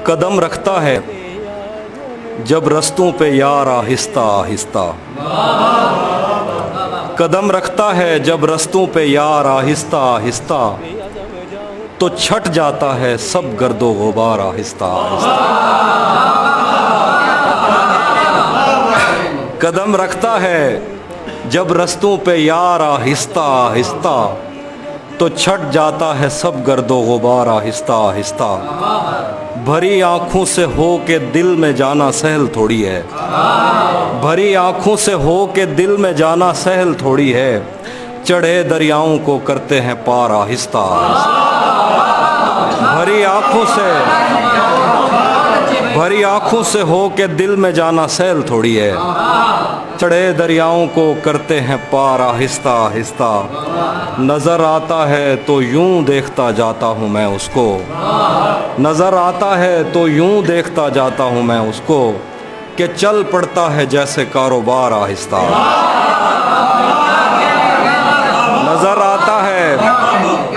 قدم رکھتا ہے جب رستوں پہ یار آہستہ آہستہ، قدم رکھتا ہے جب رستوں پہ یار آہستہ آہستہ، تو چھٹ جاتا ہے سب گرد و غبار آہستہ آہستہ۔ قدم رکھتا ہے جب رستوں پہ یار آہستہ آہستہ، تو چھٹ جاتا ہے سب گرد و غبار آہستہ آہستہ۔ بھری آنکھوں سے ہو کے دل میں جانا سہل تھوڑی ہے، بھری آنکھوں سے ہو کے دل میں جانا سہل تھوڑی ہے، چڑھے دریاؤں کو کرتے ہیں پار آہستہ آہستہ۔ بھری آنکھوں سے ہو کے دل میں جانا سہل تھوڑی ہے، چڑھے دریاؤں کو کرتے ہیں پار آہستہ آہستہ۔ نظر آتا ہے تو یوں دیکھتا جاتا ہوں میں اس کو، نظر آتا ہے تو یوں دیکھتا جاتا ہوں میں اس کو، کہ چل پڑتا ہے جیسے کاروبار آہستہ۔ نظر آتا ہے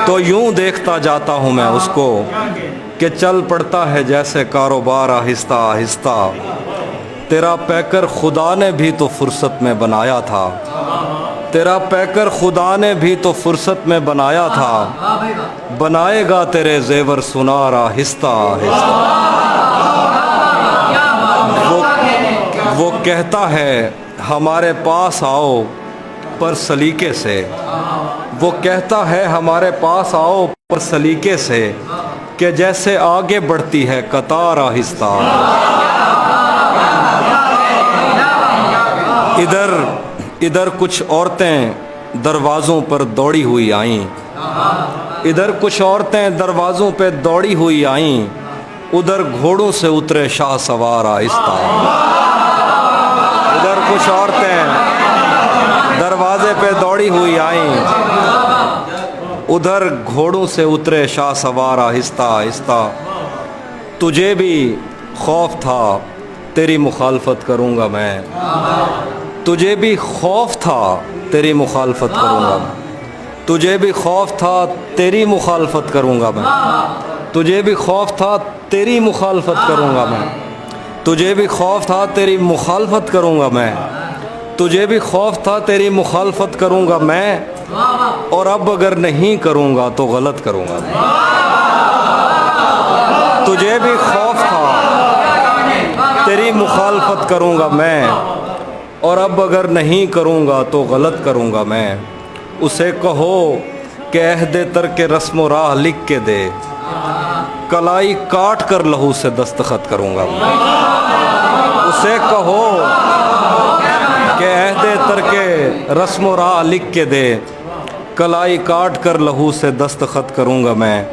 تو یوں دیکھتا جاتا ہوں میں اس کو، کہ چل پڑتا ہے جیسے کاروبار آہستہ آہستہ۔ تیرا پیکر خدا نے بھی تو فرصت میں بنایا تھا، تیرا پیکر خدا نے بھی تو فرصت میں بنایا تھا، بنائے گا تیرے زیور سنار آہستہ آہستہ۔ وہ کہتا ہے ہمارے پاس آؤ پر سلیقے سے، وہ کہتا ہے ہمارے پاس آؤ پر سلیقے سے، کہ جیسے آگے بڑھتی ہے قطار آہستہ۔ ادھر کچھ عورتیں دروازوں پر دوڑی ہوئی آئیں، ادھر کچھ عورتیں دروازوں پہ دوڑی ہوئی آئیں، ادھر گھوڑوں سے اترے شاہ سوار آہستہ۔ ادھر کچھ عورتیں دروازے پہ دوڑی ہوئی آئیں، ادھر گھوڑوں سے اترے شاہ سوار آہستہ آہستہ۔ تجھے بھی خوف تھا تیری مخالفت کروں گا میں، تجھے بھی خوف تھا تیری مخالفت کروں گا میں، تجھے بھی خوف تھا تیری مخالفت کروں گا میں، تجھے بھی خوف تھا تیری مخالفت کروں گا میں، تجھے بھی خوف تھا تیری مخالفت کروں گا میں، تجھے بھی خوف تھا تیری مخالفت کروں گا میں، اور اب اگر نہیں کروں گا تو غلط کروں گا میں۔ تجھے بھی خوف تھا تیری مخالفت کروں گا میں، اور اب اگر نہیں کروں گا تو غلط کروں گا میں۔ اسے کہو کہ عہد ترک رسم و راہ لکھ کے دے، کلائی کاٹ کر لہو سے دستخط کروں گا میں۔ اسے کہو کہ عہد ترک رسم و راہ لکھ کے دے، کلائی کاٹ کر لہو سے دستخط کروں گا میں۔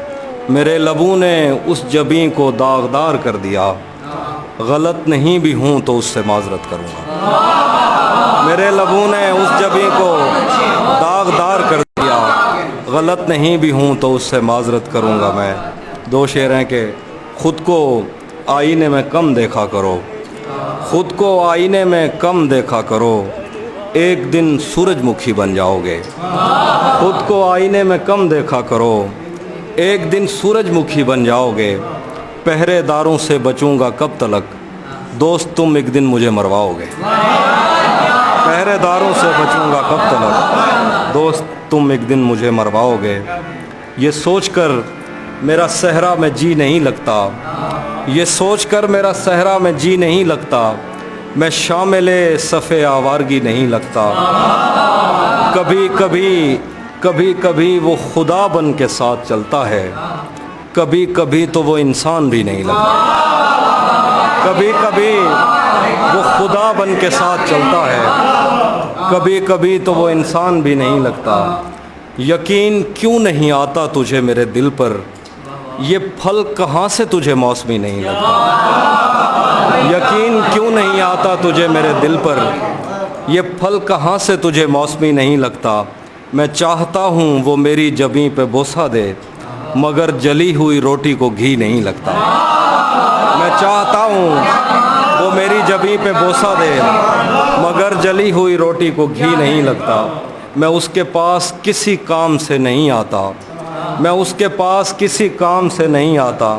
میرے لبوں نے اس جبیں کو داغدار کر دیا، غلط نہیں بھی ہوں تو اس سے معذرت کروں گا۔ میرے لبوں نے اس جبیں کو داغدار کر دیا، غلط نہیں بھی ہوں تو اس سے معذرت کروں گا میں۔ دو شعر ہیں کہ خود کو آئینے میں کم دیکھا کرو، خود کو آئینے میں کم دیکھا کرو، ایک دن سورج مکھی بن جاؤ گے۔ خود کو آئینے میں کم دیکھا کرو، ایک دن سورج مکھی بن جاؤ گے۔ پہرے داروں سے بچوں گا کب تلک، دوست تم ایک دن مجھے مرواؤ گے۔ پہرے داروں سے بچوں گا کب تلک، دوست تم ایک دن مجھے مرواؤ گے۔ یہ سوچ کر میرا صحرا میں جی نہیں لگتا، یہ سوچ کر میرا صحرا میں جی نہیں لگتا، میں شامل صف آوارگی نہیں لگتا۔ کبھی کبھی وہ خدا بن کے ساتھ چلتا ہے، کبھی کبھی تو وہ انسان بھی نہیں لگتا۔ کبھی کبھی وہ خدا بن کے ساتھ چلتا ہے، کبھی کبھی تو وہ انسان بھی نہیں لگتا۔ یقین کیوں نہیں آتا تجھے میرے دل پر، یہ پھل کہاں سے تجھے موسمی نہیں لگتا۔ یقین کیوں نہیں آتا تجھے میرے دل پر، یہ پھل کہاں سے تجھے موسمی نہیں لگتا۔ میں چاہتا ہوں وہ میری جبیں پہ بوسہ دے، مگر جلی ہوئی روٹی کو گھی نہیں لگتا۔ میں چاہتا ہوں وہ میری جبیں پہ بوسہ دے، مگر جلی ہوئی روٹی کو گھی نہیں لگتا۔ میں اس کے پاس کسی کام سے نہیں آتا، میں اس کے پاس کسی کام سے نہیں آتا،